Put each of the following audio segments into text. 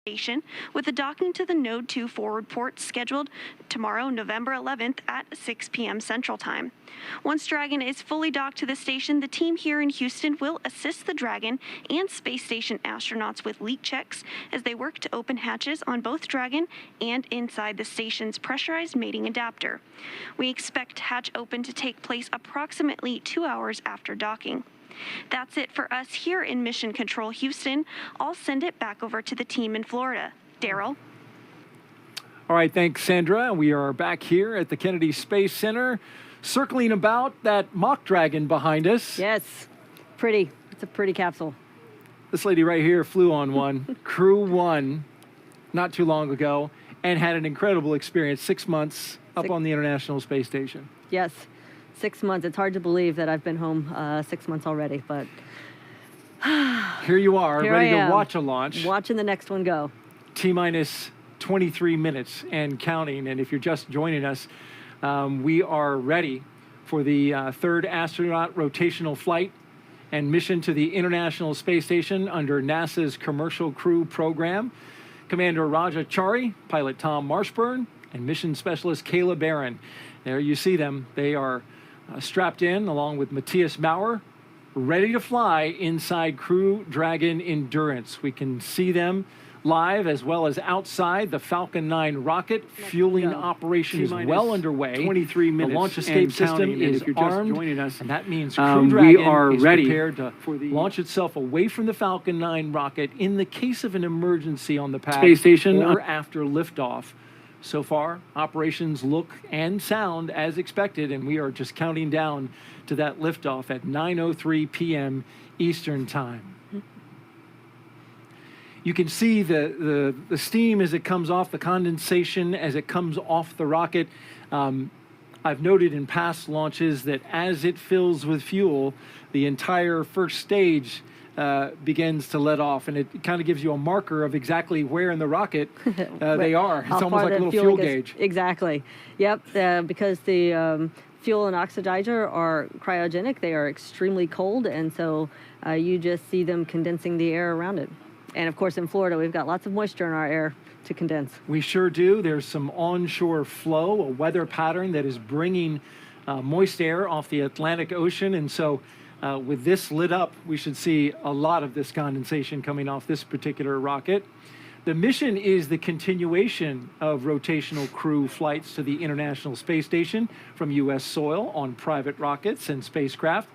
station, with the docking to the Node 2 forward port scheduled tomorrow, November 11th at 6 p.m. Central Time. Once Dragon is fully docked to the station, the team here in Houston will assist the Dragon and space station astronauts with leak checks as they work to open hatches on both Dragon and inside the station's pressurized mating adapter. We expect hatch open to take place approximately 2 hours after docking. That's it for us here in Mission Control Houston. I'll send it back over to the team in Florida. Daryl? All right, thanks, Sandra. We are back here at the Kennedy Space Center, circling about that mock Dragon behind us. Yes, pretty. It's a pretty capsule. This lady right here flew on one, Crew-3, not too long ago, and had an incredible experience, 6 months up on the International Space Station. Yes. 6 months. It's hard to believe that I've been home 6 months already, but here you are, here ready to watch a launch. Watching the next one go. T-minus 23 minutes and counting. And if you're just joining us, we are ready for the third astronaut rotational flight and mission to the International Space Station under NASA's Commercial Crew program. Commander Raja Chari, pilot Tom Marshburn, and mission specialist Kayla Barron. There you see them. They are strapped in along with Matthias Maurer, ready to fly inside Crew Dragon Endurance. We can see them live as well as outside. The Falcon 9 rocket fueling operation is well underway. 23 minutes. The launch escape system is armed, joining us, and that means Crew Dragon is ready prepared to launch itself away from the Falcon 9 rocket in the case of an emergency on the pad space station or after liftoff. So far, operations look and sound as expected, and we are just counting down to that liftoff at 9:03 p.m. Eastern Time. You can see the steam as it comes off, the condensation as it comes off the rocket. I've noted in past launches that as it fills with fuel, the entire first stage begins to let off, and it kind of gives you a marker of exactly where in the rocket they are. It's almost like a little fuel gauge. Exactly. Yep, because the fuel and oxidizer are cryogenic. They are extremely cold, and so you just see them condensing the air around it. And of course, in Florida, we've got lots of moisture in our air to condense. We sure do. There's some onshore flow, a weather pattern that is bringing moist air off the Atlantic Ocean, and so with this lit up, we should see a lot of this condensation coming off this particular rocket. The mission is the continuation of rotational crew flights to the International Space Station from U.S. soil on private rockets and spacecraft.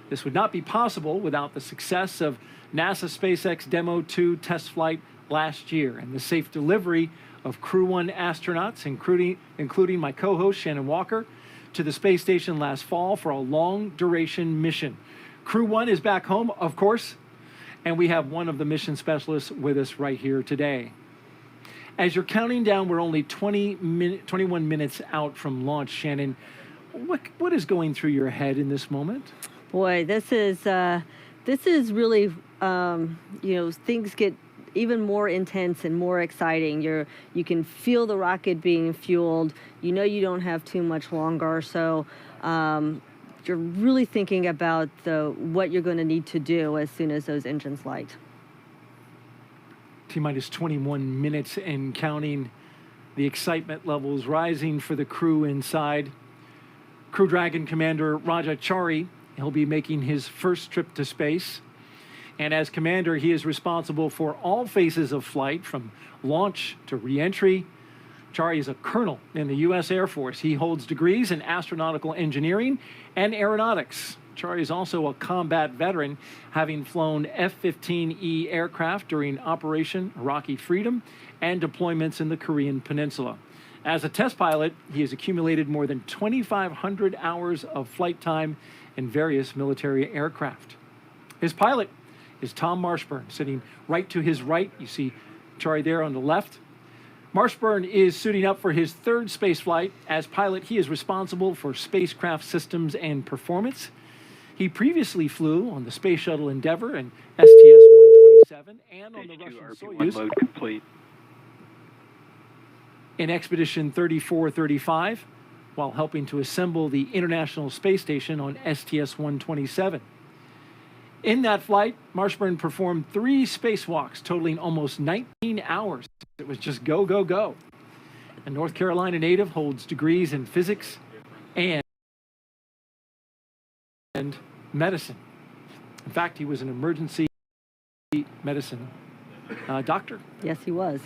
This would not be possible without the success of NASA SpaceX Demo 2 test flight last year and the safe delivery of Crew-1 astronauts, including my co-host Shannon Walker, to the space station last fall for a long-duration mission. Crew-1 is back home, of course, and we have one of the mission specialists with us right here today. As you're counting down, we're only 21 minutes out from launch, Shannon. What is going through your head in this moment? Boy, this is really, things get even more intense and more exciting. You can feel the rocket being fueled. You know you don't have too much longer, so you're really thinking about what you're going to need to do as soon as those engines light. T-minus 21 minutes and counting. The excitement levels rising for the crew inside. Crew Dragon Commander Raja Chari, he'll be making his first trip to space. And as commander, he is responsible for all phases of flight, from launch to re-entry. Chari is a colonel in the U.S. Air Force. He holds degrees in astronautical engineering and aeronautics. Chari is also a combat veteran, having flown F-15E aircraft during Operation Iraqi Freedom and deployments in the Korean Peninsula. As a test pilot, he has accumulated more than 2,500 hours of flight time in various military aircraft. His pilot is Tom Marshburn, sitting right to his right. You see Chari there on the left. Marshburn is suiting up for his third space flight. As pilot, he is responsible for spacecraft systems and performance. He previously flew on the Space Shuttle Endeavour and STS-127 and on the Russian Soyuz load complete. in Expedition 3435, while helping to assemble the International Space Station on STS-127. In that flight, Marshburn performed 3 spacewalks totaling almost 19 hours. It was just go, go, go. A North Carolina native holds degrees in physics and medicine. In fact, he was an emergency medicine doctor. Yes, he was.